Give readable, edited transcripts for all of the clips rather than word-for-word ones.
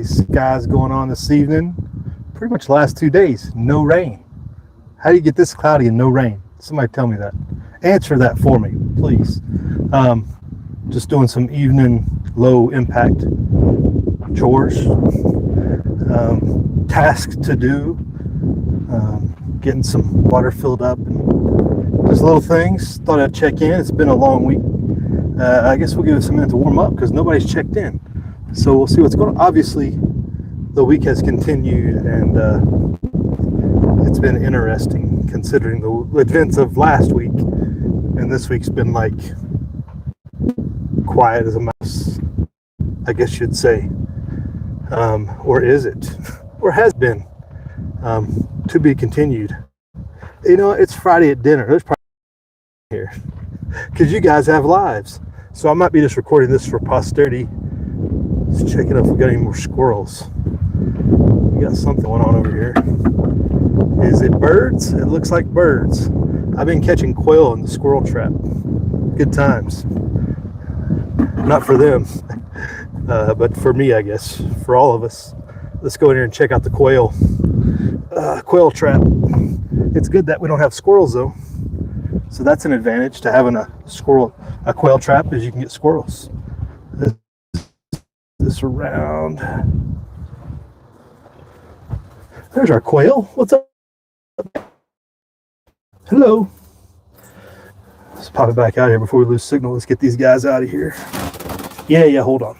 skies going on this evening. Pretty much the last 2 days, no rain. How do you get this cloudy and no rain? Somebody tell me that. Answer that for me, please. Just doing some evening low impact chores, tasks to do, getting some water filled up, and just little things. Thought I'd check in. It's been a long week. I guess we'll give it some minute to warm up because nobody's checked in. So we'll see what's going on. Obviously, the week has continued, and it's been interesting considering the events of last week. And this week's been like quiet as a mouse, I guess you'd say. Or is it? Or has been. To be continued. You know, it's Friday at dinner. There's probably here because you guys have lives. So I might be just recording this for posterity. Just checking if we got any more squirrels. We got something going on over here. Is it birds? It looks like birds. I've been catching quail in the squirrel trap. Good times. Not for them, but for me, I guess. For all of us. Let's go in here and check out the quail trap. It's good that we don't have squirrels though. So that's an advantage to having a quail trap, is you can get squirrels. This around. There's our quail. What's up? Hello. Let's pop it back out here before we lose signal. Let's get these guys out of here. Yeah, hold on.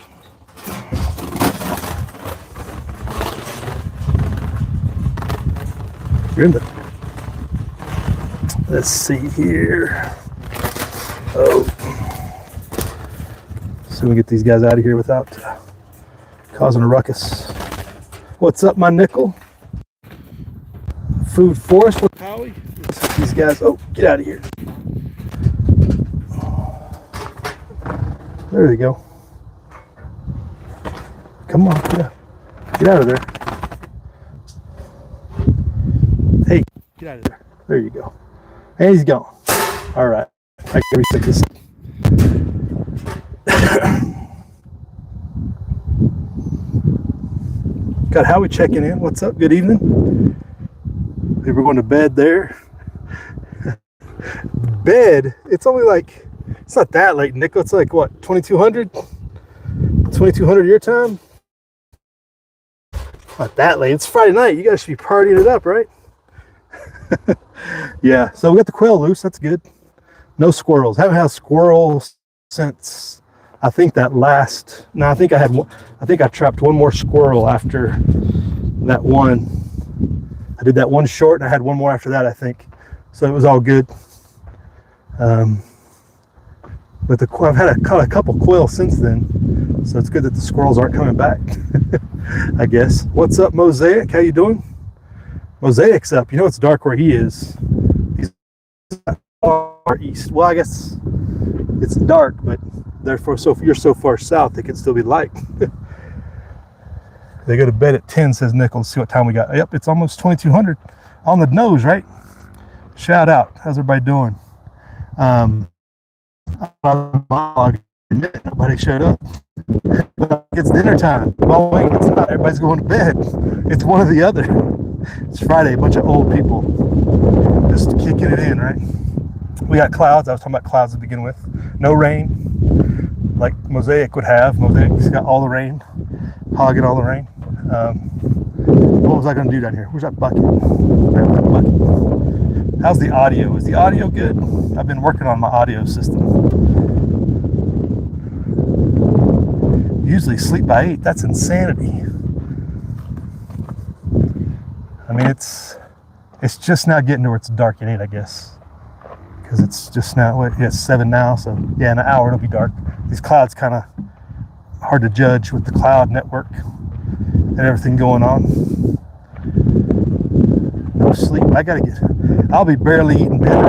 You're in the... Let's see here. Oh. So we get these guys out of here without causing a ruckus. What's up, my nickel? Food Forest with Howie. These guys. Oh, get out of here. There they go. Come on, get out of there. Hey, get out of there. There you go. And he's gone. All right. I can reset this. Got Howie checking in. What's up? Good evening. Maybe we're going to bed there. Bed? It's only like, it's not that late, Nick. It's like, what, 2200? 2200 your time? Not that late. It's Friday night. You guys should be partying it up, right? Yeah, so we got the quail loose. That's good. No squirrels. Haven't had squirrels since I think that last. No, I think I had one. I think I trapped one more squirrel after that one. I did that one short, and I had one more after that, I think. So it was all good. But I've had caught a couple quail since then, so it's good that the squirrels aren't coming back. I guess. What's up, Mosaic? How you doing? Mosaic's up. You know it's dark where he is. He's far east. Well, I guess it's dark, but therefore, so if you're so far south, it can still be light. They go to bed at 10, says Nick. Let's see what time we got. Yep, it's almost 2200 on the nose, right? Shout out. How's everybody doing? Nobody showed up. But it's dinner time. Oh wait, it's not. Everybody's going to bed. It's one or the other. It's Friday. A bunch of old people just kicking it in, right? We got clouds. I was talking about clouds to begin with. No rain, like Mosaic would have. Mosaic's got all the rain, hogging all the rain. What was I going to do down here? Where's that bucket? Grab that bucket. How's the audio? Is the audio good? I've been working on my audio system. Usually sleep by 8. That's insanity. I mean, it's just now getting to where it's dark at 8, I guess. Because it's just now, it's 7 now, so yeah, in an hour it'll be dark. These clouds kind of hard to judge with the cloud network and everything going on. No sleep. I'll be barely eating dinner.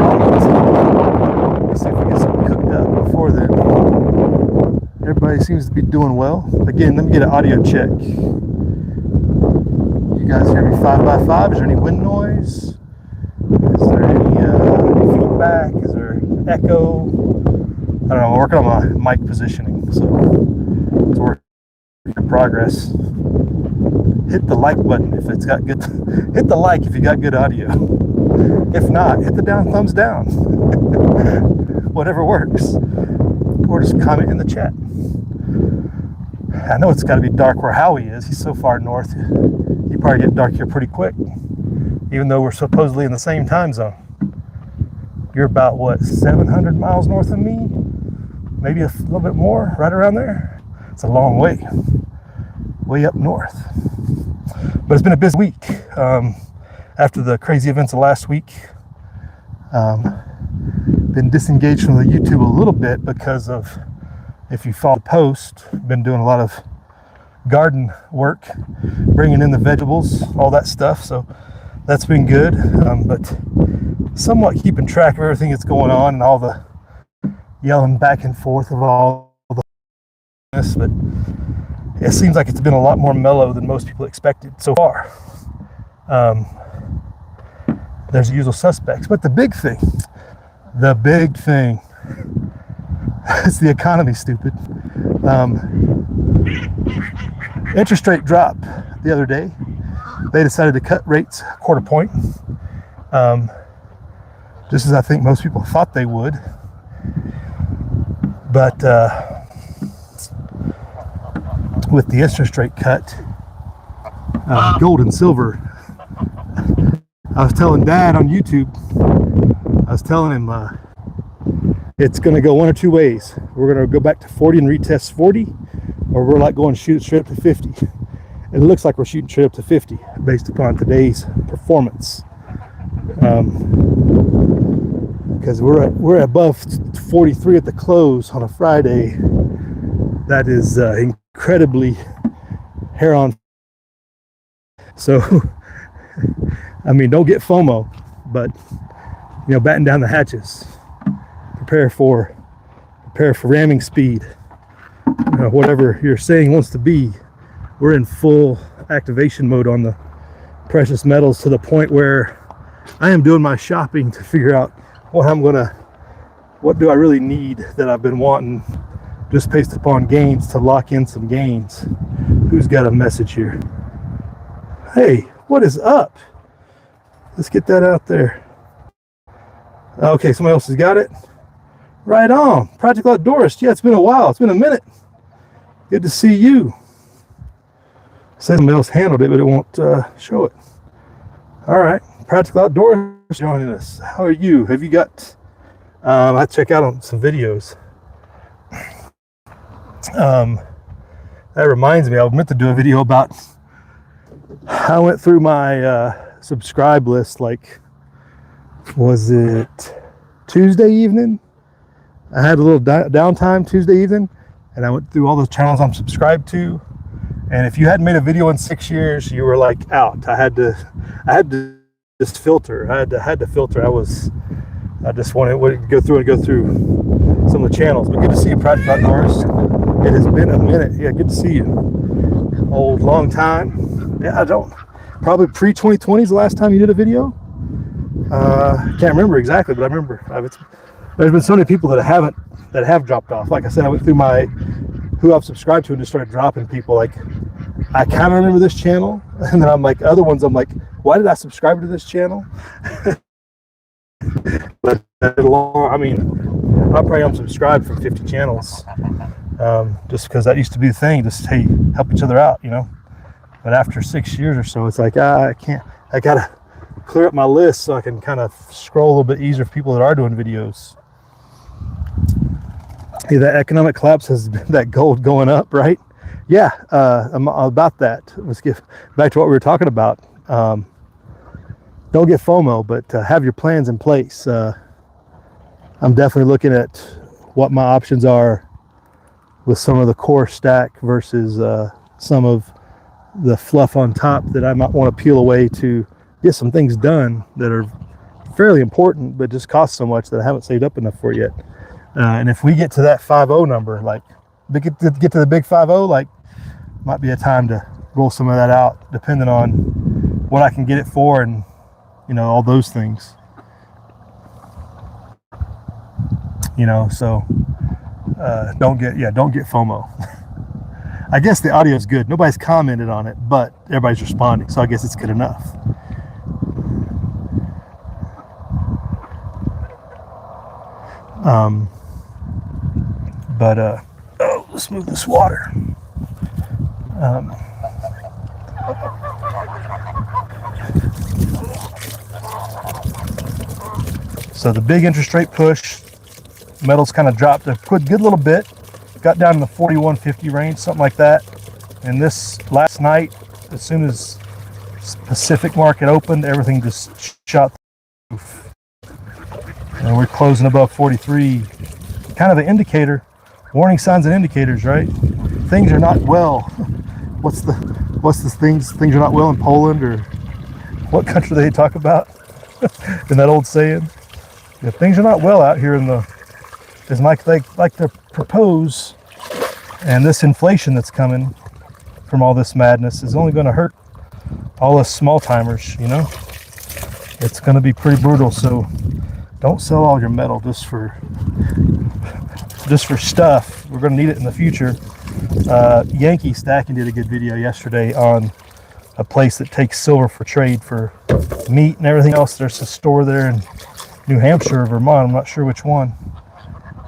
Let's see if we get something cooked up before then. Everybody seems to be doing well. Again, let me get an audio check. You guys hear me 5x5? Is there any wind noise? Is there any feedback? Is there echo? I don't know. I'm working on my mic positioning, so it's work in progress. hit the like button if it's got good, hit the like if you got good audio. If not, hit the thumbs down. Whatever works. Or just comment in the chat. I know it's got to be dark where Howie is. He's so far north. You probably get dark here pretty quick, even though we're supposedly in the same time zone. You're about, what, 700 miles north of me? Maybe a little bit more, right around there. It's a long way up north. But it's been a busy week. After the crazy events of last week, been disengaged from the YouTube a little bit because of, if you follow the post, been doing a lot of garden work, bringing in the vegetables, all that stuff. So that's been good, but somewhat keeping track of everything that's going on and all the yelling back and forth of all the this. But it seems like it's been a lot more mellow than most people expected so far. There's the usual suspects, but the big thing is the economy, stupid. Interest rate drop the other day. They decided to cut rates a quarter point, just as I think most people thought they would. But with the interest rate cut, gold and silver, I was telling Dad on YouTube, I was telling him it's going to go one or two ways. We're going to go back to 40 and retest 40, or we're like going to shoot straight up to 50. And it looks like we're shooting straight up to 50 based upon today's performance. Because we're above 43 at the close on a Friday. That is incredibly hair on. So, I mean, don't get FOMO, but batten down the hatches. Prepare for ramming speed. Whatever you're saying wants to be. We're in full activation mode on the precious metals, to the point where I am doing my shopping to figure out what do I really need that I've been wanting, just based upon gains, to lock in some gains. Who's got a message here? Hey, what is up? Let's get that out there. Okay, somebody else has got it. Right on. Practical Outdoorist. Yeah, it's been a while. It's been a minute. Good to see you. Said somebody else handled it, but it won't show it. All right. Practical Outdoorist joining us. How are you? Have you got... I check out on some videos. That reminds me, I meant to do a video about... I went through my subscribe list, like, was it Tuesday evening? I had a little downtime Tuesday evening, and I went through all those channels I'm subscribed to. And if you hadn't made a video in 6 years, you were like out. I had to just filter. I had to filter. I just wanted to go through some of the channels. But good to see you, Practical Outdoors. It has been a minute. Yeah, good to see you. Old, long time. Yeah, probably pre-2020 is the last time you did a video. Can't remember exactly, but I remember. There's been so many people that have dropped off. Like I said, I went through who I've subscribed to and just started dropping people. Like, I kind of remember this channel, and then I'm like, other ones I'm like, why did I subscribe to this channel? But I'm probably unsubscribed from 50 channels, just because that used to be the thing. Just, hey, help each other out, But after 6 years or so, it's like, I gotta clear up my list so I can kind of scroll a little bit easier for people that are doing videos. Hey, that economic collapse has been that gold going up, right? Yeah, I'm about that. Let's get back to what we were talking about. Don't get FOMO, but have your plans in place. I'm definitely looking at what my options are with some of the core stack versus some of the fluff on top that I might want to peel away to get some things done that are fairly important, but just cost so much that I haven't saved up enough for yet. And if we get to that 5-0 number, like get to the big 5-0, like, might be a time to roll some of that out, depending on what I can get it for, and all those things. So don't get FOMO. I guess the audio is good. Nobody's commented on it, but everybody's responding, so I guess it's good enough. Oh, let's move this water. So the big interest rate push, metals kind of dropped a good little bit, got down in the 41.50 range, something like that. And this last night, as soon as Pacific market opened, everything just shot through the roof. And we're closing above 43. Kind of an indicator, warning signs and indicators, right? Things are not well. What's the things are not well in Poland, or what country do they talk about in that old saying? Yeah, things are not well out here in the, as like to propose, and this inflation that's coming from all this madness is only going to hurt all us small timers, you know. It's going to be pretty brutal. So don't sell all your metal just for stuff. We're going to need it in the future. Yankee Stacking did a good video yesterday on a place that takes silver for trade for meat and everything else. There's a store there in New Hampshire or Vermont. I'm not sure which one.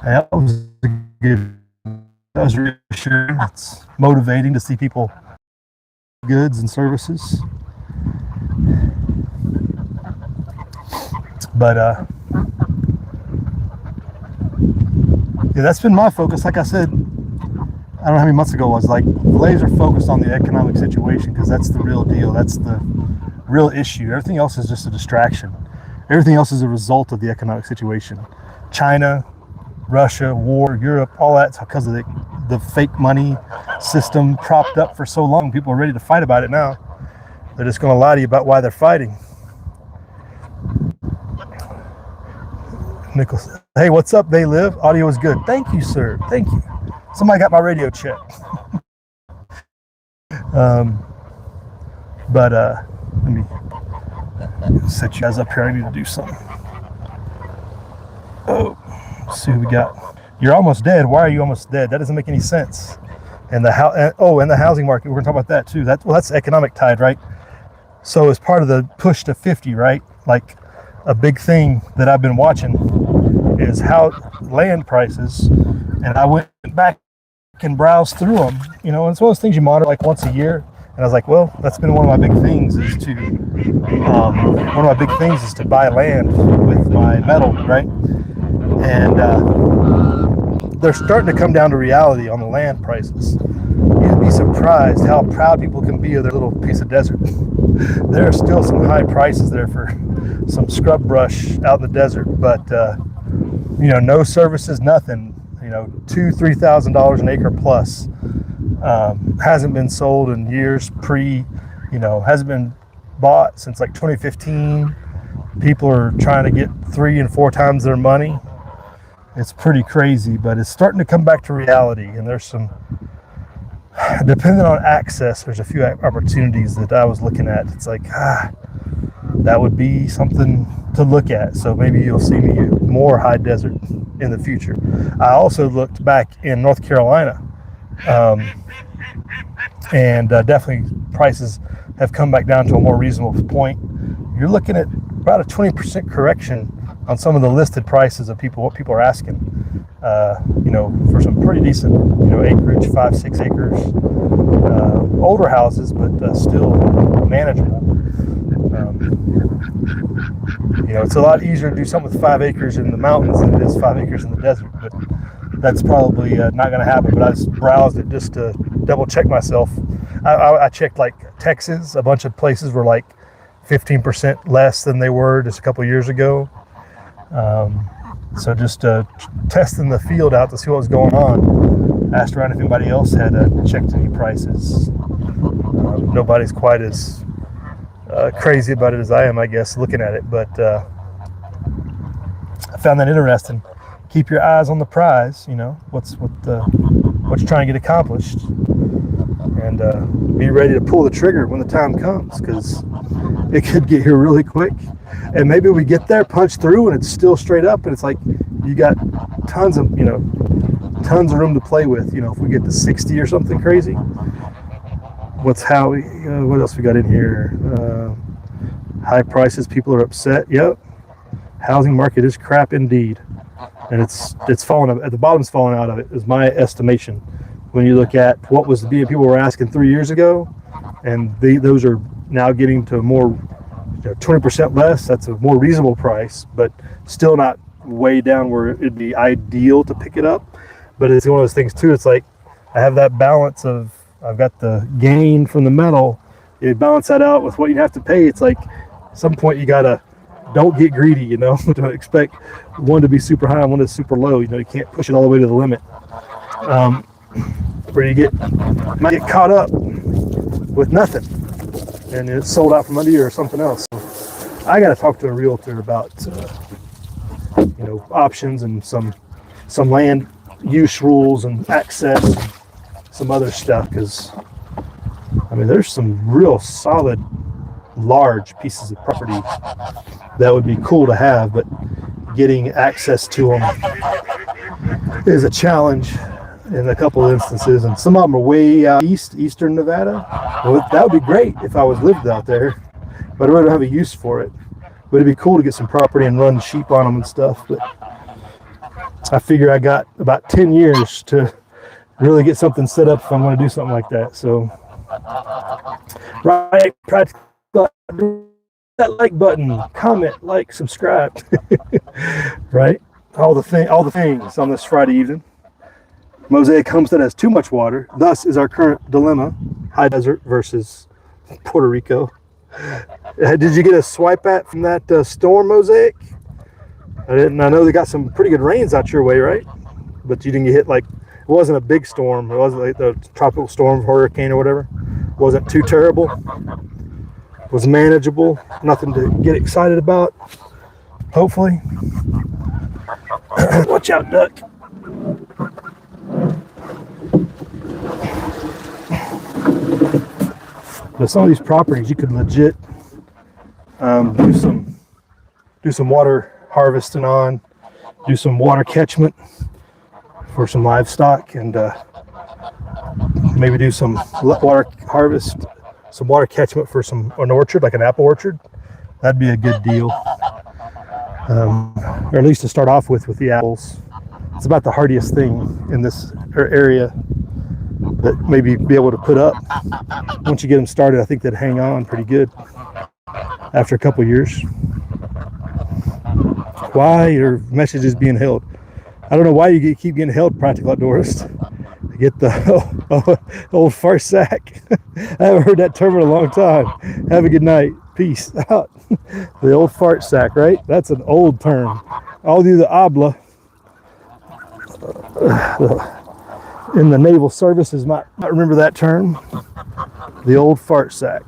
That was good. That was reassuring. It's motivating to see people goods and services. But yeah, that's been my focus. Like I said, I don't know how many months ago it was, like, laser focused on the economic situation, because that's the real deal. That's the real issue. Everything else is just a distraction. Everything else is a result of the economic situation. China, Russia, war, Europe, all that's because of the fake money system propped up for so long. People are ready to fight about it now. They're just going to lie to you about why they're fighting. Nichols, hey, what's up? They live. Audio is good. Thank you, sir. Thank you. Somebody got my radio checked. Let me set you guys up here. I need to do something. Oh, let's see who we got. You're almost dead. Why are you almost dead? That doesn't make any sense. And the housing market, we're going to talk about that too. That's economic tide, right? So as part of the push to 50, right? Like, a big thing that I've been watching is how land prices, and I went back and browsed through them, you know, and it's one of those things you monitor like once a year. And I was like, well, that's been one of my big things is to buy land with my metal, right? And they're starting to come down to reality on the land prices. You'd be surprised how proud people can be of their little piece of desert. There are still some high prices there for some scrub brush out in the desert, but you know, no services, nothing. You know, $2,000-3,000 an acre plus. Hasn't been sold in years. Hasn't been bought since like 2015. People are trying to get 3 and 4 times their money. It's pretty crazy, but it's starting to come back to reality. And there's some, depending on access, there's a few opportunities that I was looking at. It's like, that would be something to look at. So maybe you'll see me more high desert in the future. I also looked back in North Carolina, and definitely prices have come back down to a more reasonable point. You're looking at about a 20% correction on some of the listed prices of what people are asking, you know, for some pretty decent, you know, acreage, 5-6 acres, older houses, but still manageable. You know, it's a lot easier to do something with 5 acres in the mountains than it is 5 acres in the desert, but that's probably not going to happen. But I just browsed it just to double check myself. I checked like Texas. A bunch of places were like 15% less than they were just a couple of years ago. So just testing the field out to see what was going on. Asked around if anybody else had checked any prices. Nobody's quite as crazy about it as I am, I guess, looking at it. But I found that interesting. Keep your eyes on the prize. You know what's you're trying to get accomplished, and be ready to pull the trigger when the time comes, because it could get here really quick. And maybe we get there, punch through, and it's still straight up, and it's like you got tons of, you know, tons of room to play with. You know, if we get to 60 or something crazy. What else we got in here? High prices, people are upset. Yep. Housing market is crap indeed. And it's falling at the bottom's falling out of it, is my estimation. When you look at what was the people were asking 3 years ago, and those are now getting to more 20% less. That's a more reasonable price, but still not way down where it'd be ideal to pick it up. But it's one of those things too. It's like I have that balance of I've got the gain from the metal. You balance that out with what you have to pay. It's like at some point you gotta don't get greedy. You know, to expect one to be super high and one to super low. You know, you can't push it all the way to the limit. Where you might get caught up with nothing and it's sold out from under you or something else. So I got to talk to a realtor about options and some land use rules and access and some other stuff, because I mean there's some real solid large pieces of property that would be cool to have, but getting access to them is a challenge in a couple of instances, and some of them are way out eastern Nevada. Well, that would be great if I was lived out there, but I really don't have a use for it. But it'd be cool to get some property and run sheep on them and stuff. But I figure I got about 10 years to really get something set up if I'm going to do something like that. So, right, practical, that like button, comment, like, subscribe, right? All the things on this Friday evening. Mosaic Homestead has too much water. Thus is our current dilemma: high desert versus Puerto Rico. Did you get a swipe at from that storm, Mosaic? I didn't. I know they got some pretty good rains out your way, right? But you didn't get hit. Like, it wasn't a big storm. It wasn't like the tropical storm, hurricane, or whatever. It wasn't too terrible. It was manageable. Nothing to get excited about. Hopefully. Watch out, duck. But some of these properties you could legit do some water harvesting on, do some water catchment for some livestock, and maybe do some water harvest, some water catchment for an orchard, like an apple orchard. That'd be a good deal, or at least to start off with the apples. It's about the hardiest thing in this area that maybe be able to put up. Once you get them started, I think they'd hang on pretty good after a couple years. Why your message is being held? I don't know why you keep getting held, practical outdoorist. Get the old fart sack. I haven't heard that term in a long time. Have a good night. Peace out. The old fart sack, right? That's an old term. I'll do the obla. In the naval services might remember that term. The old fart sack.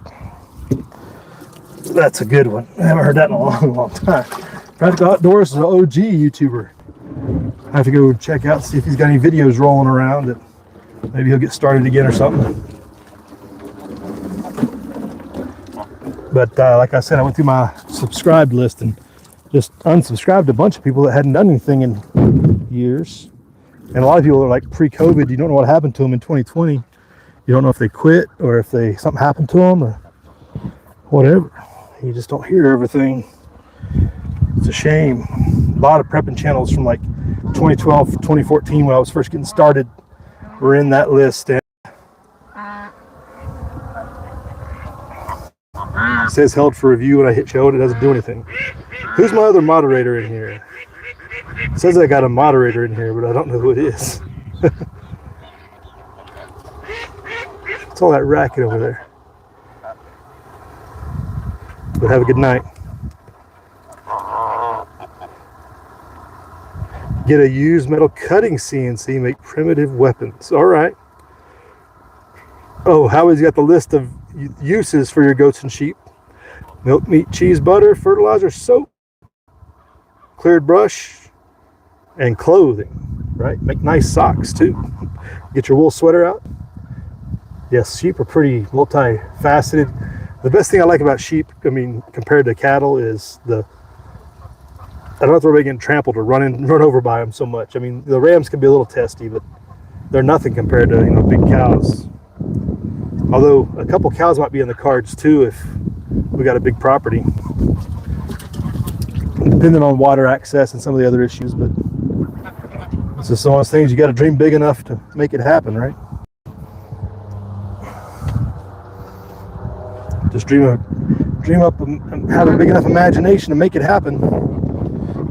That's a good one. I haven't heard that in a long time. Practical Outdoors is an OG YouTuber. I have to go check out, see if he's got any videos rolling around that maybe he'll get started again or something. But like I said, I went through my subscribed list and just unsubscribed a bunch of people that hadn't done anything in years. And a lot of people are like pre-COVID. You don't know what happened to them in 2020. You don't know if they quit or if something happened to them or whatever. You just don't hear everything. It's a shame. A lot of prepping channels from like 2012, 2014 when I was first getting started were in that list. And it says held for review. When I hit show, it doesn't do anything. Who's my other moderator in here? It says I got a moderator in here, but I don't know who it is. What's all that racket over there? But have a good night. Get a used metal cutting CNC, make primitive weapons. All right. Oh, Howie's got the list of uses for your goats and sheep: milk, meat, cheese, butter, fertilizer, soap, cleared brush, and clothing. Right? Make nice socks too. Get your wool sweater out. Yes, sheep are pretty multifaceted. The best thing I like about sheep, I mean, compared to cattle, is I don't know if they're getting trampled or run over by them so much. I mean, the rams can be a little testy, but they're nothing compared to, you know, big cows. Although a couple cows might be in the cards too if we got a big property, depending on water access and some of the other issues. But it's just one of those things, you got to dream big enough to make it happen, right? Just dream up and have a big enough imagination to make it happen.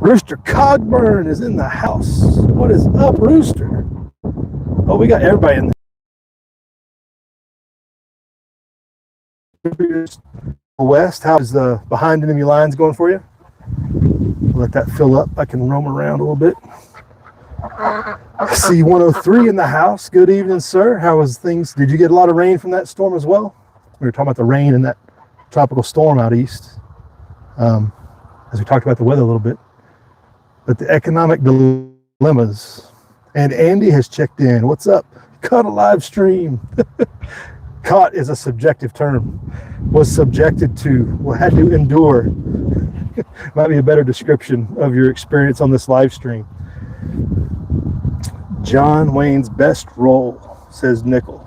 Rooster Cogburn is in the house. What is up, Rooster? Oh, we got everybody in there. West, how is the behind enemy lines going for you? Let that fill up. I can roam around a little bit. C103 in the house. Good evening, sir. How was things? Did you get a lot of rain from that storm as well? We were talking about the rain and that tropical storm out east, as we talked about the weather a little bit. But the economic dilemmas. And Andy has checked in. What's up? Caught a live stream. Caught is a subjective term. Was subjected to, well, had to endure. Might be a better description of your experience on this live stream. John Wayne's best role, says Nickel.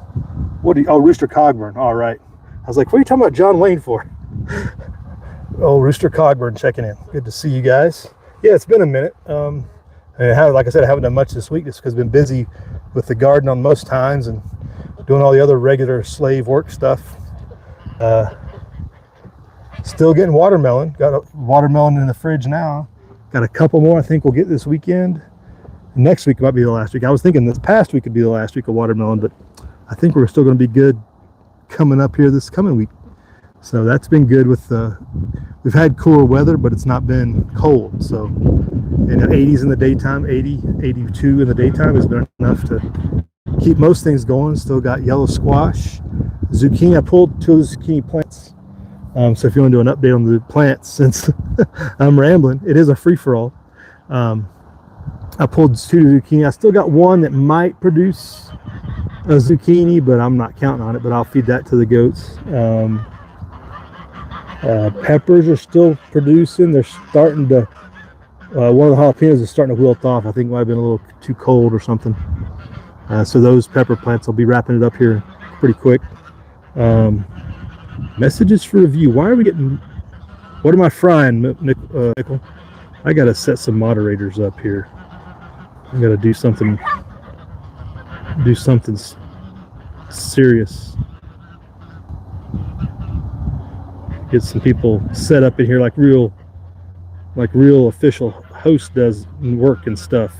What do you, oh, Rooster Cogburn. All right. I was like, what are you talking about John Wayne for? Oh, Rooster Cogburn checking in. Good to see you guys. Yeah, it's been a minute. And like I said, I haven't done much this week just because I've been busy with the garden on most times and doing all the other regular slave work stuff. Still getting watermelon. Got a watermelon in the fridge now. Got a couple more I think we'll get this weekend. Next week might be the last week. I was thinking this past week could be the last week of watermelon, but I think we're still going to be good coming up here this coming week. So that's been good with we've had cooler weather, but it's not been cold. So in the 80s in the daytime, 80, 82 in the daytime has been enough to keep most things going. Still got yellow squash, zucchini. I pulled 2 zucchini plants. So if you want to do an update on the plants, since I'm rambling, it is a free-for-all. I pulled 2 zucchini. I still got one that might produce a zucchini, but I'm not counting on it, but I'll feed that to the goats. Peppers are still producing. They're starting to, one of the jalapenos is starting to wilt off. I think it might have been a little too cold or something. So those pepper plants, will be wrapping it up here pretty quick. Messages for review. Why are we getting, what am I frying, Nickel? I got to set some moderators up here. I got to do something serious. Get some people set up in here like real official host does work and stuff.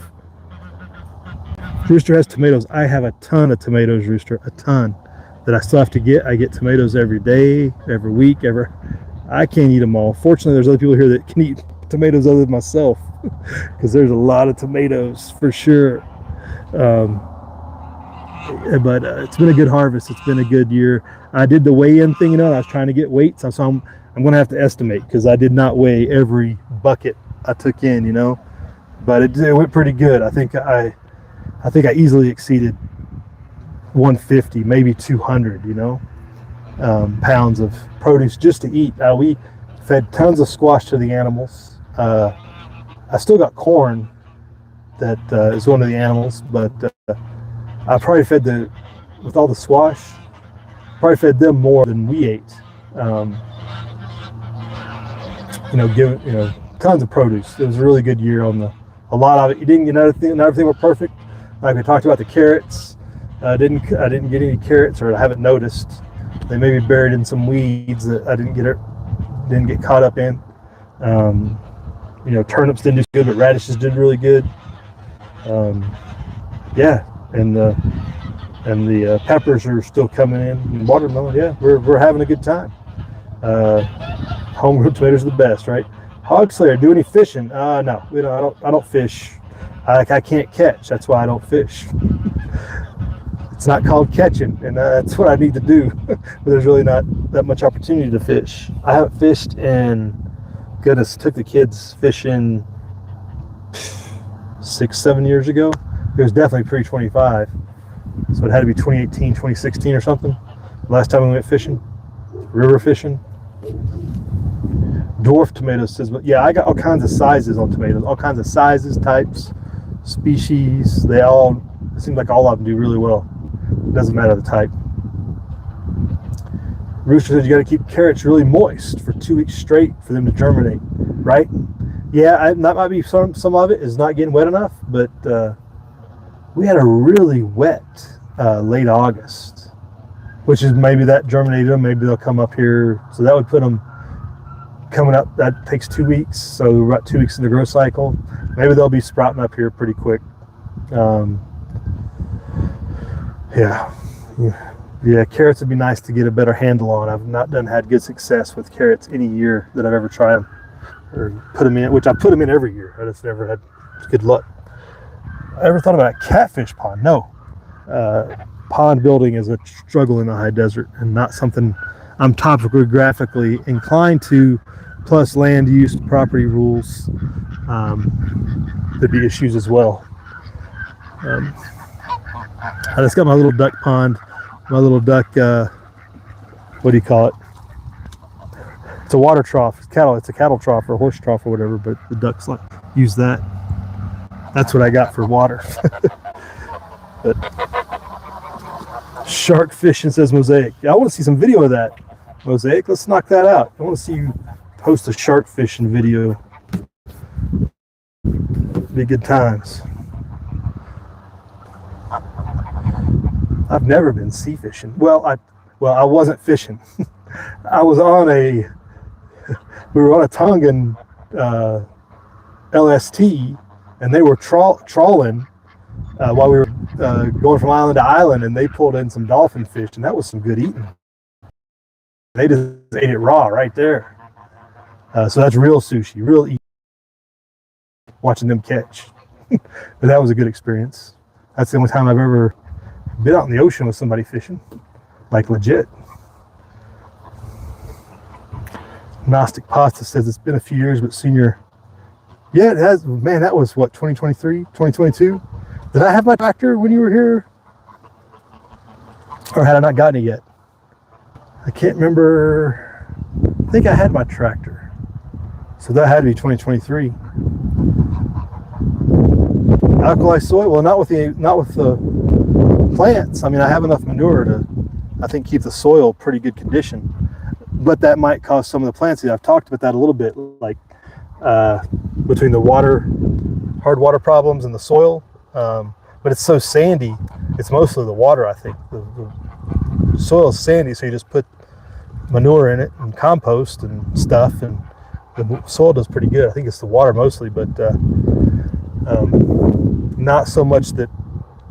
Rooster has tomatoes. I have a ton of tomatoes, Rooster, a ton that I still have to get. I get tomatoes every day, every week, I can't eat them all. Fortunately, there's other people here that can eat tomatoes other than myself, because there's a lot of tomatoes for sure. But it's been a good harvest. It's been a good year. I did the weigh-in thing, I was trying to get weights, so I'm going to have to estimate, because I did not weigh every bucket I took in, but it went pretty good. I think I easily exceeded 150, maybe 200, pounds of produce just to eat. We fed tons of squash to the animals. I still got corn that is one of the animals, but I probably fed with all the squash, probably fed them more than we ate. Tons of produce. It was a really good year on a lot of it. You didn't get not everything were perfect. Like we talked about the carrots. I didn't get any carrots, or I haven't noticed. They may be buried in some weeds that I didn't get caught up in. Turnips didn't do good, but radishes did really good. And the peppers are still coming in. And watermelon, yeah, we're having a good time. Homegrown tomatoes are the best, right? Hog Slayer, do any fishing? No, I don't fish. I can't catch. That's why I don't fish. It's not called catching, and that's what I need to do. But there's really not that much opportunity to fish. I haven't fished in, goodness, took the kids fishing 6-7 years ago. It was definitely pre-25. So it had to be 2018, 2016 or something. Last time we went fishing, river fishing. Dwarf tomatoes says, but yeah, I got all kinds of sizes on tomatoes, all kinds of sizes, types, species. It seems like all of them do really well. It doesn't matter the type. Rooster says you got to keep carrots really moist for 2 weeks straight for them to germinate, right? Yeah, that might be some of it is not getting wet enough, but we had a really wet late August, which is maybe that germinated them. Maybe they'll come up here, so that would put them coming up. That takes 2 weeks, so we're about 2 weeks in the growth cycle. Maybe they'll be sprouting up here pretty quick. Yeah, carrots would be nice to get a better handle on. I've not had good success with carrots any year that I've ever tried them or put them in, which I put them in every year. I just never had good luck. I ever thought about a catfish pond? No. Pond building is a struggle in the high desert and not something I'm topographically inclined to, plus land use, property rules. There'd be issues as well. I just got my little duck pond, my little duck, what do you call it? It's a water trough. It's a cattle trough or a horse trough or whatever, but the ducks use that. That's what I got for water. But shark fishing, says Mosaic. Yeah, I want to see some video of that, Mosaic. Let's knock that out. I want to see you post a shark fishing video. Be good times. I've never been sea fishing. Well, I wasn't fishing. I was on we were on a Tongan LST, and they were trawling while we were going from island to island, and they pulled in some dolphin fish, and that was some good eating. They just ate it raw right there. So that's real sushi, real eating. Watching them catch. But that was a good experience. That's the only time I've ever been out in the ocean with somebody fishing, like legit. Gnostic Pasta says it's been a few years, but senior. Yeah, it has. Man, that was what, 2023, 2022? Did I have my tractor when you were here? Or had I not gotten it yet? I can't remember. I think I had my tractor. So that had to be 2023. Alkali soil? Well, not with the plants. I mean, I have enough manure to, I think, keep the soil pretty good condition. But that might cause some of the plants. I've talked about that a little bit, like between the hard water problems and the soil. But it's so sandy. It's mostly the water, I think. The soil is sandy, so you just put manure in it and compost and stuff, and the soil does pretty good. I think it's the water mostly, but not so much that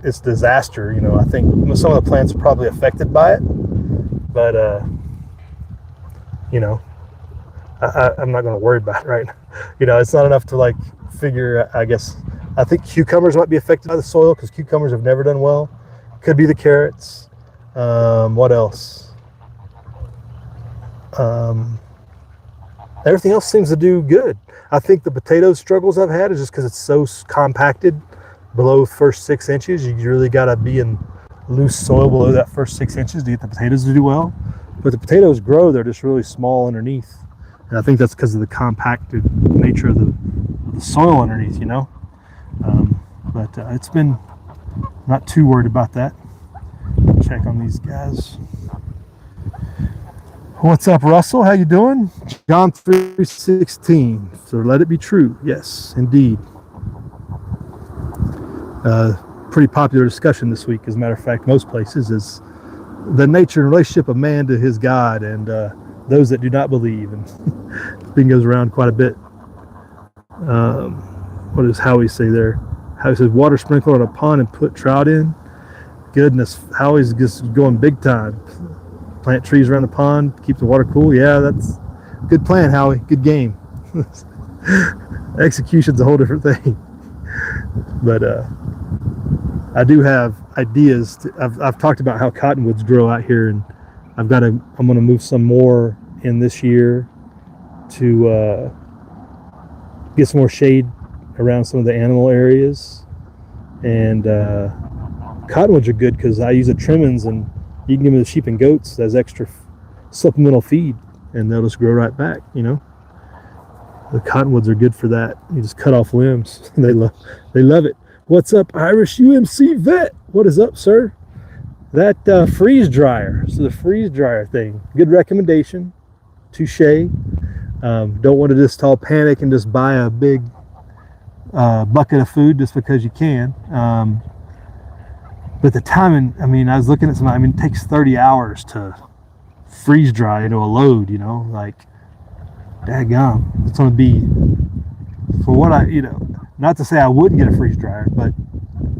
it's disaster. You know, I think some of the plants are probably affected by it, but you know, I'm not going to worry about it right now. You know, it's not enough to like figure. I guess I think cucumbers might be affected by the soil because cucumbers have never done well. Could be the carrots. What else? Everything else seems to do good. I think the potato struggles I've had is just because it's so compacted below the first 6 inches. You really got to be in loose soil below that first 6 inches to get the potatoes to do well. But the potatoes grow, they're just really small underneath. And I think that's because of the compacted nature of the soil underneath, you know. But it's been not too worried about that. Check on these guys. What's up, Russell? How you doing? John 3:16. So let it be true. Yes, indeed. Pretty popular discussion this week, as a matter of fact, most places, is the nature and relationship of man to his God and those that do not believe. And this thing goes around quite a bit. What does Howie say there? Howie says, water sprinkler on a pond and put trout in. Goodness, Howie's just going big time. Plant trees around the pond, keep the water cool. Yeah, that's a good plan, Howie. Good game. Execution's a whole different thing. But I do have ideas. I've talked about how cottonwoods grow out here, and I'm going to move some more in this year to get some more shade around some of the animal areas. And cottonwoods are good because I use the trimmings, and you can give me the sheep and goats as extra supplemental feed, and they'll just grow right back, you know. The cottonwoods are good for that. You just cut off limbs. They love it. What's up, Irish UMC vet? What is up, sir? That freeze dryer. So the freeze dryer thing, good recommendation. Touche. Don't want to just all panic and just buy a big bucket of food just because you can. But the timing, I mean, I was looking at some, I mean, it takes 30 hours to freeze dry into a load, you know, like, daggum. It's going to be, for what I, you know, not to say I wouldn't get a freeze dryer, but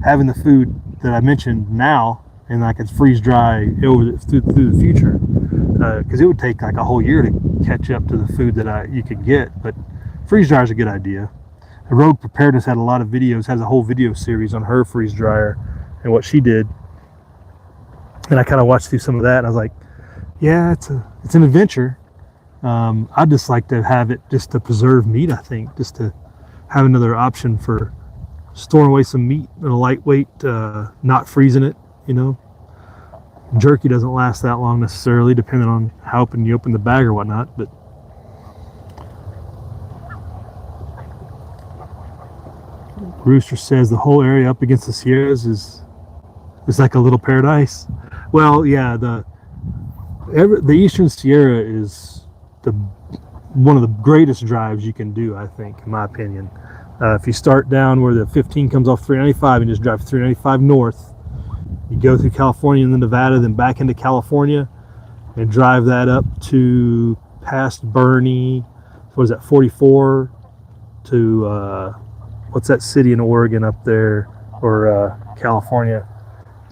having the food that I mentioned now, and I could freeze dry through the future, because it would take like a whole year to catch up to the food that you could get. But freeze dryer is a good idea. Rogue Preparedness had a lot of videos, has a whole video series on her freeze dryer and what she did, and I kind of watched through some of that, and I was like, yeah, it's an adventure. I'd just like to have it just to preserve meat. I think just to have another option for storing away some meat in a lightweight, not freezing it. You know, jerky doesn't last that long necessarily, depending on how open you open the bag or whatnot. But Rooster says the whole area up against the Sierras is like a little paradise. Well, yeah, the Eastern Sierra is one of the greatest drives you can do, I think, in my opinion. If you start down where the 15 comes off 395 and just drive 395 north, you go through California and then Nevada, then back into California, and drive that up to past Bernie. What is that, 44 to what's that city in Oregon up there, or California?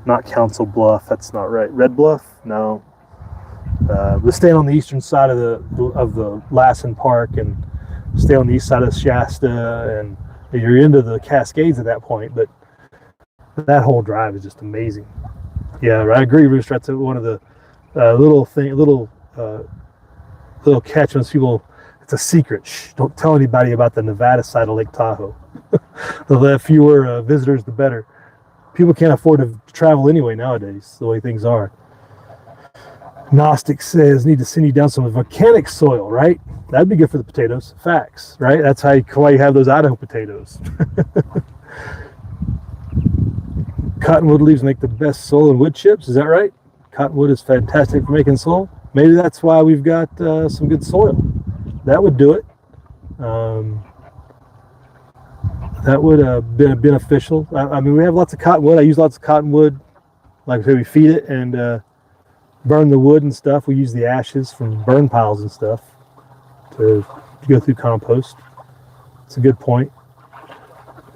Not Council Bluff. That's not right. Red Bluff? No. We're staying on the eastern side of the Lassen Park and stay on the east side of Shasta, and you're into the Cascades at that point. But that whole drive is just amazing. Yeah, I agree, Rooster. That's one of the little catch on people. It's a secret. Shh, don't tell anybody about the Nevada side of Lake Tahoe. The fewer visitors, the better. People can't afford to travel anyway nowadays, the way things are. Gnostic says, need to send you down some volcanic soil, right? That'd be good for the potatoes. Facts, right? That's why you have those Idaho potatoes. Cottonwood leaves make the best soil and wood chips. Is that right? Cottonwood is fantastic for making soil. Maybe that's why we've got some good soil. That would do it. That would have been beneficial. I mean, we have lots of cottonwood. I use lots of cottonwood. Like I said, we feed it and burn the wood and stuff. We use the ashes from burn piles and stuff to go through compost. It's a good point.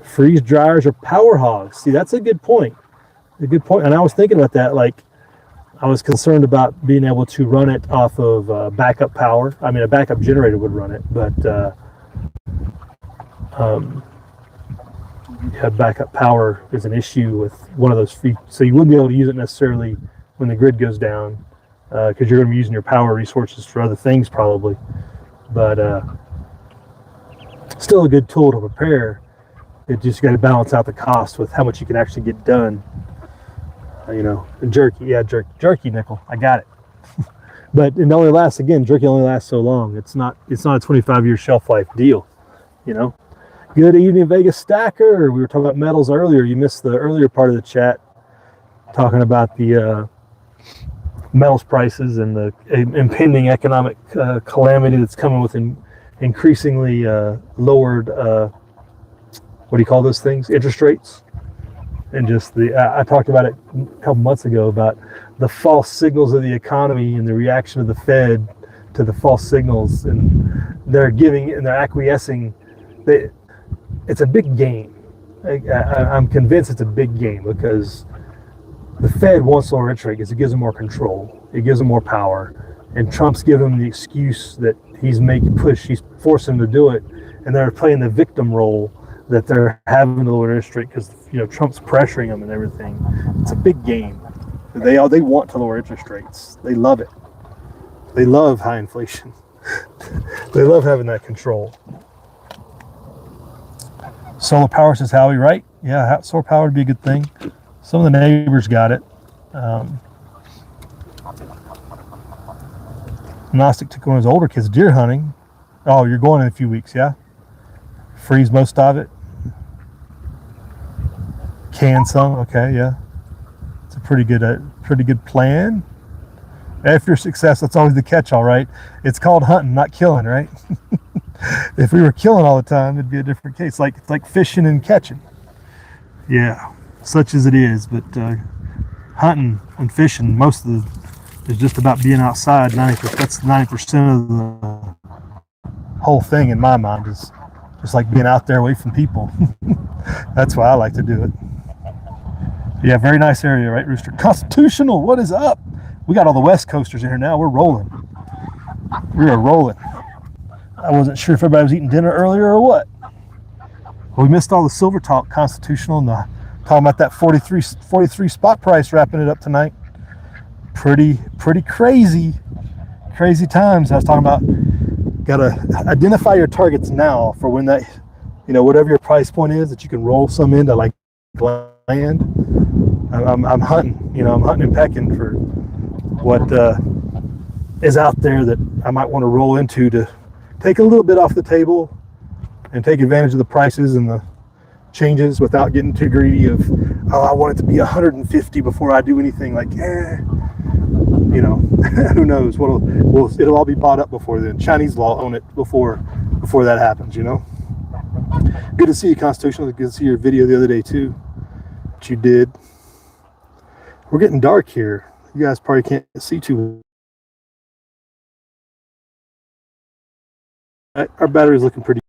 Freeze dryers are power hogs. See, that's a good point. A good point. And I was thinking about that. Like, I was concerned about being able to run it off of backup power. I mean, a backup generator would run it, but backup power is an issue with one of those free. So you wouldn't be able to use it necessarily when the grid goes down, because you're going to be using your power resources for other things probably. But still a good tool to prepare. It just got to balance out the cost with how much you can actually get done. You know, and jerky, yeah, jerky nickel. I got it. But it only lasts, again, jerky only lasts so long. It's not a 25-year shelf life deal, you know. Good evening, Vegas Stacker. We were talking about metals earlier. You missed the earlier part of the chat talking about the metals prices and the impending economic calamity that's coming with increasingly lowered, what do you call those things? Interest rates. And just I talked about it a couple months ago about the false signals of the economy and the reaction of the Fed to the false signals, and they're giving and they're acquiescing. It's a big game. I'm convinced it's a big game because the Fed wants lower interest rate because it gives them more control, it gives them more power, and Trump's giving them the excuse that he's forcing them to do it, and they're playing the victim role that they're having to lower interest rate because, you know, Trump's pressuring them and everything. It's a big game. They want to lower interest rates. They love it. They love high inflation. They love having that control. Solar power, says Howie, right? Yeah, solar power would be a good thing. Some of the neighbors got it. Gnostic took one of his older kids deer hunting. Oh, you're going in a few weeks, yeah? Freeze most of it? Can some? Okay, yeah. It's a pretty good plan. After success, that's always the catch-all, right? It's called hunting, not killing, right? If we were killing all the time, it'd be a different case. It's like fishing and catching. Yeah, such as it is. But hunting and fishing, most of the is just about being outside. That's 90% of the whole thing in my mind is just like being out there away from people. That's why I like to do it. Yeah, very nice area, right, Rooster? Constitutional, what is up? We got all the West Coasters in here now. We're rolling. We are rolling. I wasn't sure if everybody was eating dinner earlier or what. Well, we missed all the silver talk, Constitutional, and talking about that 43 spot price, wrapping it up tonight. Pretty crazy times. I was talking about, gotta identify your targets now for when that, whatever your price point is, that you can roll some into like land. I'm hunting, I'm hunting and pecking for what is out there that I might want to roll into to take a little bit off the table and take advantage of the prices and the changes without getting too greedy of, I want it to be 150 before I do anything. Like, who knows what it'll all be bought up before then. Chinese law own it before that happens. Good to see you, Constitutional. Good to see your video the other day too, what you did. We're getting dark here. You guys probably can't see too well. Our battery's looking pretty.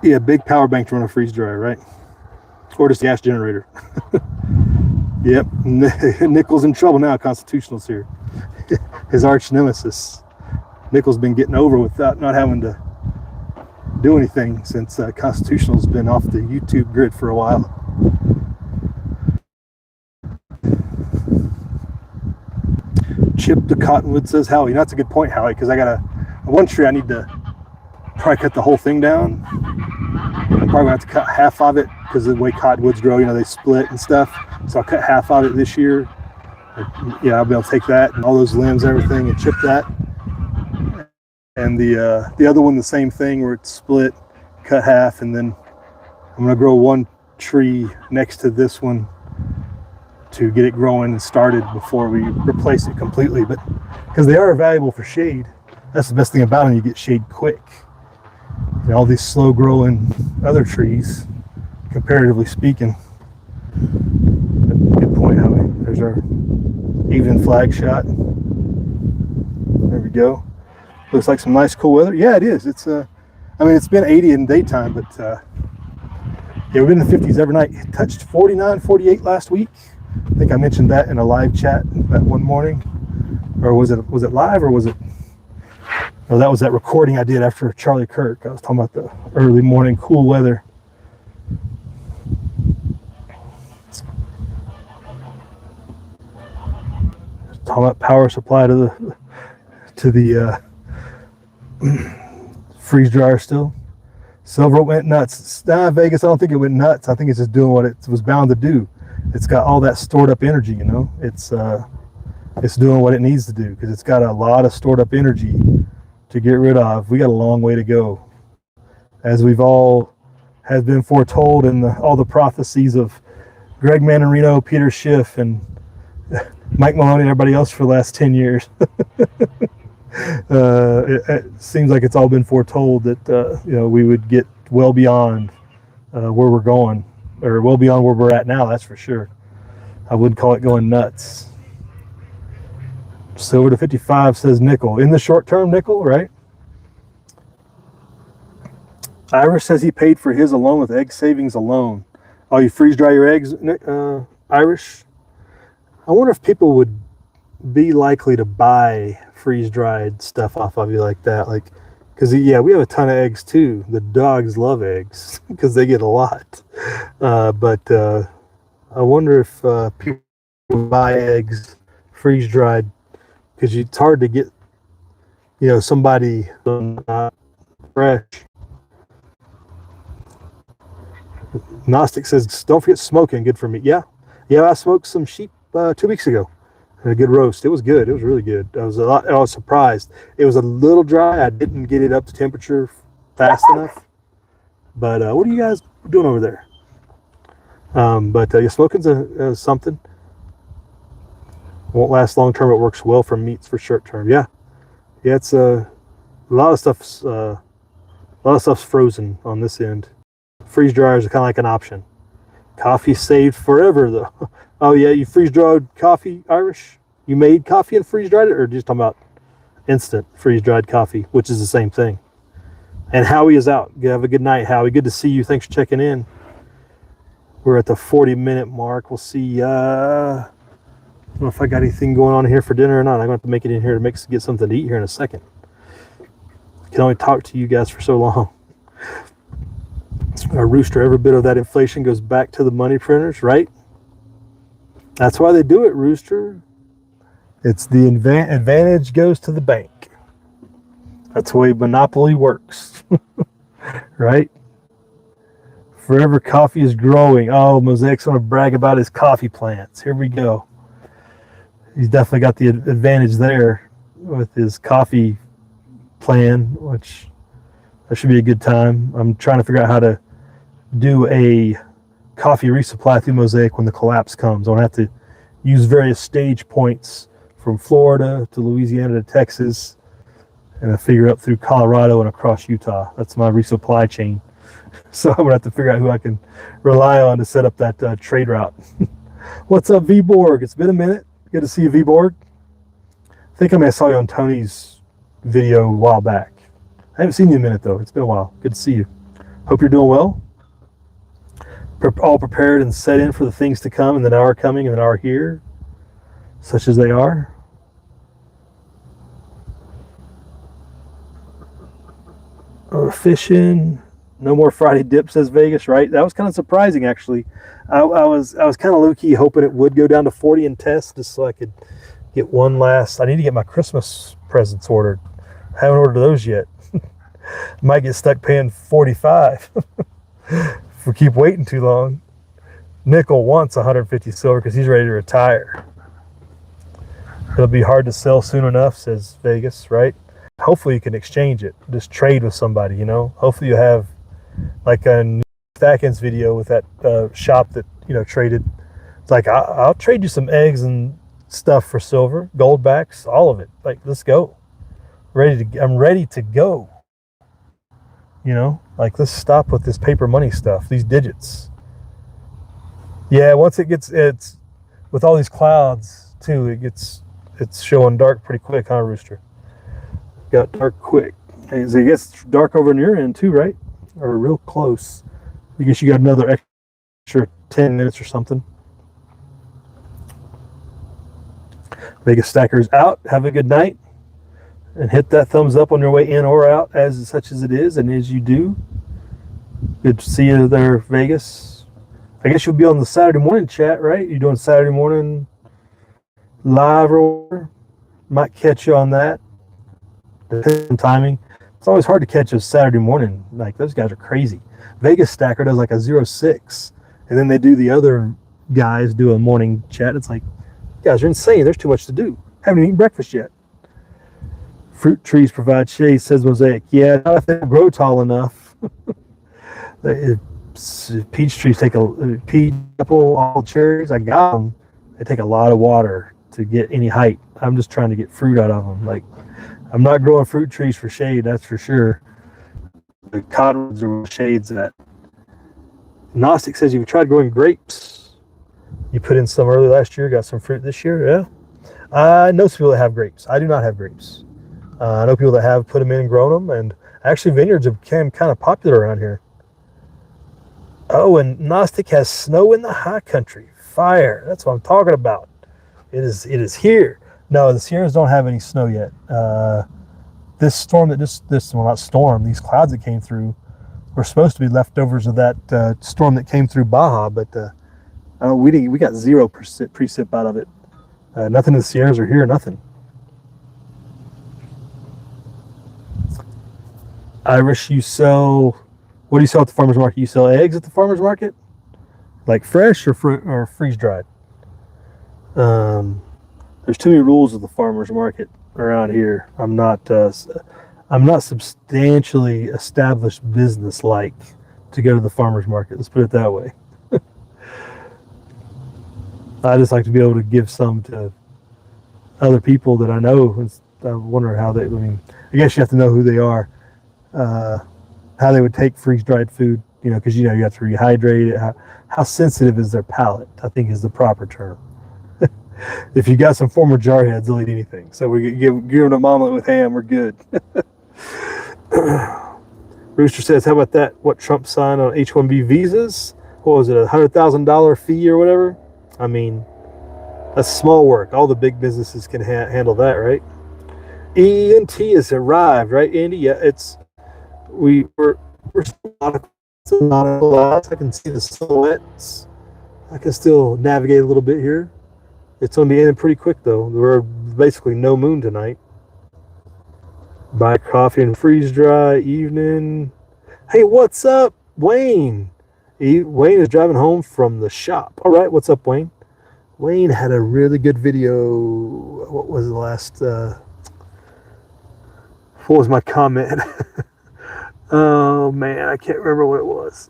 Yeah, big power bank to run a freeze dryer, right? Or just gas generator. Yep, Nickel's in trouble now. Constitutional's here. His arch nemesis. Nickel's been getting over without not having to do anything since Constitutional's been off the YouTube grid for a while. Chip the Cottonwood, says Howie. That's a good point, Howie, because I got one tree I need to probably cut the whole thing down. I'm probably gonna have to cut half of it because of the way cottonwoods grow, they split and stuff. So I'll cut half of it this year. Yeah, I'll be able to take that and all those limbs and everything and chip that. And the other one, the same thing, where it's split, cut half, and then I'm gonna grow one tree next to this one to get it growing and started before we replace it completely. But because they are valuable for shade, that's the best thing about them. You get shade quick. All these slow growing other trees, comparatively speaking. Good point, Howie. There's our evening flag shot. There we go. Looks like some nice cool weather. Yeah, it is. It's it's been 80 in daytime, but yeah, we've been in the 50s every night. It touched 49, 48 last week. I think I mentioned that in a live chat that one morning. Or was it live, or was it? Oh, that was that recording I did after Charlie Kirk. I was talking about the early morning cool weather. Talking about power supply to the freeze dryer still. Silver went nuts. Vegas, I don't think it went nuts. I think it's just doing what it was bound to do. It's got all that stored up energy, It's doing what it needs to do because it's got a lot of stored up energy to get rid of. We got a long way to go, as we've all has been foretold in all the prophecies of Greg Manarino, Peter Schiff, and Mike Maloney, and everybody else for the last 10 years. It seems like it's all been foretold that we would get well beyond where we're going, or well beyond where we're at now. That's for sure. I wouldn't call it going nuts. Silver to 55, says Nickel. In the short term, Nickel, right? Irish says he paid for his alone with egg savings alone. Oh, you freeze dry your eggs, Irish? I wonder if people would be likely to buy freeze dried stuff off of you like that. Because, we have a ton of eggs too. The dogs love eggs because they get a lot. But I wonder if people buy eggs freeze dried, because it's hard to get, somebody not fresh. Gnostic says, don't forget smoking, good for me. Yeah, I smoked some sheep 2 weeks ago. and a good roast. It was good. It was really good. I was surprised. It was a little dry. I didn't get it up to temperature fast enough. But what are you guys doing over there? But your smoking's something. Won't last long term. It works well for meats for short term. Yeah, it's a lot of stuff's frozen on this end. Freeze dryers are kind of like an option. Coffee saved forever though. Oh yeah, you freeze dried coffee, Irish? You made coffee and freeze dried it, or just talking about instant freeze dried coffee, which is the same thing? And Howie is out. Have a good night, Howie. Good to see you. Thanks for checking in. We're at the 40-minute mark. We'll see. I don't know if I got anything going on here for dinner or not. I'm going to have to make it in here to get something to eat here in a second. I can only talk to you guys for so long. Our Rooster, every bit of that inflation goes back to the money printers, right? That's why they do it, Rooster. It's the advantage goes to the bank. That's the way monopoly works, right? Forever Coffee is growing. Oh, Mosaic's going to brag about his coffee plants. Here we go. He's definitely got the advantage there with his coffee plan, which that should be a good time. I'm trying to figure out how to do a coffee resupply through Mosaic when the collapse comes. I don't have to use various stage points from Florida to Louisiana to Texas, and I figure up through Colorado and across Utah. That's my resupply chain. So I'm going to have to figure out who I can rely on to set up that trade route. What's up, V-Borg? It's been a minute. Good to see you, V-Borg. I think I may have saw you on Tony's video a while back. I haven't seen you in a minute, though. It's been a while. Good to see you. Hope you're doing well. All prepared and set in for the things to come and that are coming and that are here, such as they are. Fishing. No more Friday dip, says Vegas, right? That was kind of surprising, actually. I was kind of low-key hoping it would go down to 40 and test just so I could get one last. I need to get my Christmas presents ordered. I haven't ordered those yet. Might get stuck paying 45 if we keep waiting too long. Nickel wants 150 silver because he's ready to retire. It'll be hard to sell soon enough, says Vegas, right? Hopefully you can exchange it. Just trade with somebody, you know? Hopefully you have like a Stackins video with that shop that, you know, traded. It's like, I'll trade you some eggs and stuff for silver, gold backs, all of it. Like, let's go. I'm ready to go. You know, like, let's stop with this paper money stuff, these digits. Yeah, once it's with all these clouds too, it's showing dark pretty quick, huh, Rooster? Got dark quick. It gets dark over on your end too, right? Or real close. I guess you got another extra 10 minutes or something. Vegas Stacker's out. Have a good night. And hit that thumbs up on your way in or out, as such as it is, and as you do. Good to see you there, Vegas. I guess you'll be on the Saturday morning chat, right? You're doing Saturday morning live or whatever. Might catch you on that. Depending on timing. It's always hard to catch a Saturday morning. Like, those guys are crazy. Vegas Stacker does like a 06, and then they do the other guys do a morning chat. It's like, you guys are insane. There's too much to do. Haven't eaten breakfast yet. Fruit trees provide shade, says Mosaic. Yeah, not if they grow tall enough. Peach trees take peach, apple, all cherries. I got them. They take a lot of water to get any height. I'm just trying to get fruit out of them. Like, I'm not growing fruit trees for shade, that's for sure. The cottonwoods are shades at. Gnostic says you've tried growing grapes. You put in some early last year, got some fruit this year. Yeah. I know some people that have grapes. I do not have grapes. I know people that have put them in and grown them, and actually vineyards have become kind of popular around here. Oh, and Gnostic has snow in the high country. Fire. That's what I'm talking about. It is here. No, the Sierras don't have any snow yet. This storm not storm, these clouds that came through were supposed to be leftovers of that storm that came through Baja, but we got 0% precip out of it. Nothing in the Sierras are here, nothing. Irish, what do you sell at the farmer's market? You sell eggs at the farmer's market? Like fresh or freeze dried? There's too many rules of the farmers market around here. I'm not substantially established business like to go to the farmers market. Let's put it that way. I just like to be able to give some to other people that I know. I wonder how they. I mean, I guess you have to know who they are, how they would take freeze-dried food. You know, because you have to rehydrate it. How sensitive is their palate? I think is the proper term. If you got some former jarheads, they'll eat anything. So we give them an omelet with ham, we're good. Rooster says, how about that? What Trump signed on H-1B visas? What was it, $100,000 fee or whatever? I mean, that's small work. All the big businesses can handle that, right? ENT has arrived, right, Andy? Yeah, we're still not a lot. I can see the silhouettes. I can still navigate a little bit here. It's going to be ending pretty quick, though. We're basically no moon tonight. Buy coffee and freeze dry evening. Hey, what's up, Wayne? Wayne is driving home from the shop. All right, what's up, Wayne? Wayne had a really good video. What was the last? What was my comment? Oh man, I can't remember what it was.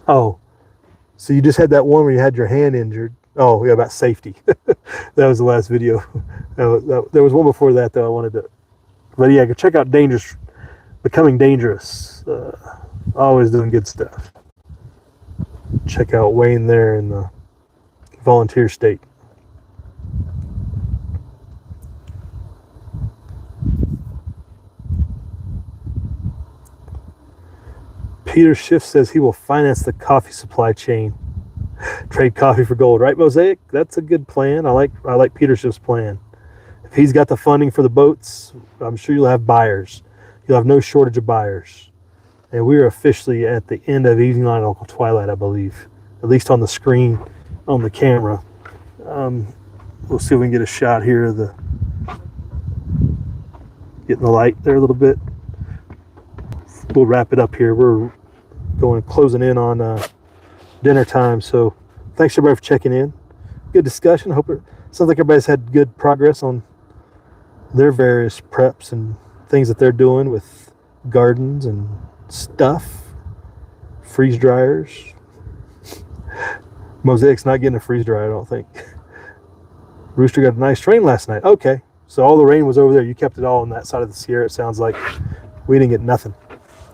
Oh. So you just had that one where you had your hand injured. Oh, yeah, about safety. That was the last video. There was one before that, though, I wanted to. But yeah, go check out Becoming Dangerous. Always doing good stuff. Check out Wayne there in the volunteer state. Peter Schiff says he will finance the coffee supply chain. Trade coffee for gold, right, Mosaic? That's a good plan. I like Peter Schiff's plan. If he's got the funding for the boats, I'm sure you'll have buyers. You'll have no shortage of buyers. And we are officially at the end of Evening Nautical Twilight, I believe. At least on the screen, on the camera. We'll see if we can get a shot here of getting the light there a little bit. We'll wrap it up here. We're closing in on dinner time. So thanks everybody for checking in. Good discussion. Hope it sounds like everybody's had good progress on their various preps and things that they're doing with gardens and stuff. Freeze dryers. Mosaic's not getting a freeze dryer, I don't think. Rooster got a nice rain last night. Okay. So all the rain was over there. You kept it all on that side of the Sierra, it sounds like. We didn't get nothing.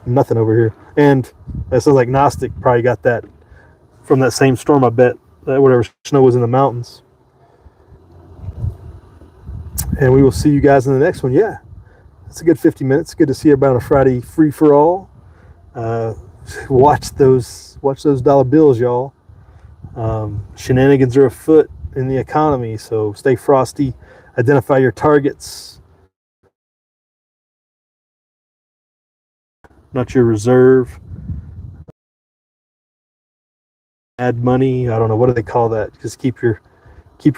Nothing over here. And it sounds like Gnostic probably got that from that same storm, I bet. That whatever snow was in the mountains. And we will see you guys in the next one. Yeah. It's a good 50 minutes. Good to see everybody on a Friday free for all. Watch those dollar bills, y'all. Shenanigans are afoot in the economy, so stay frosty. Identify your targets. Not your reserve. Add money. I don't know, what do they call that? Just keep your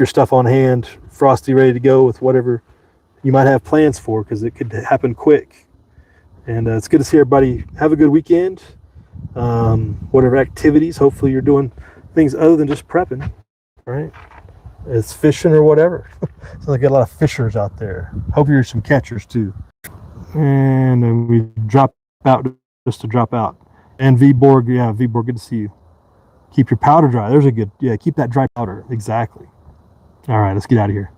stuff on hand, frosty, ready to go with whatever you might have plans for, because it could happen quick. And it's good to see everybody. Have a good weekend. Whatever activities. Hopefully you're doing things other than just prepping, right? It's fishing or whatever. So they got a lot of fishers out there. Hope you're some catchers too. And then we drop out just to drop out. And V-Borg, yeah, V-Borg, good to see you. Keep your powder dry. There's a good, yeah, keep that dry powder. Exactly. All right, let's get out of here.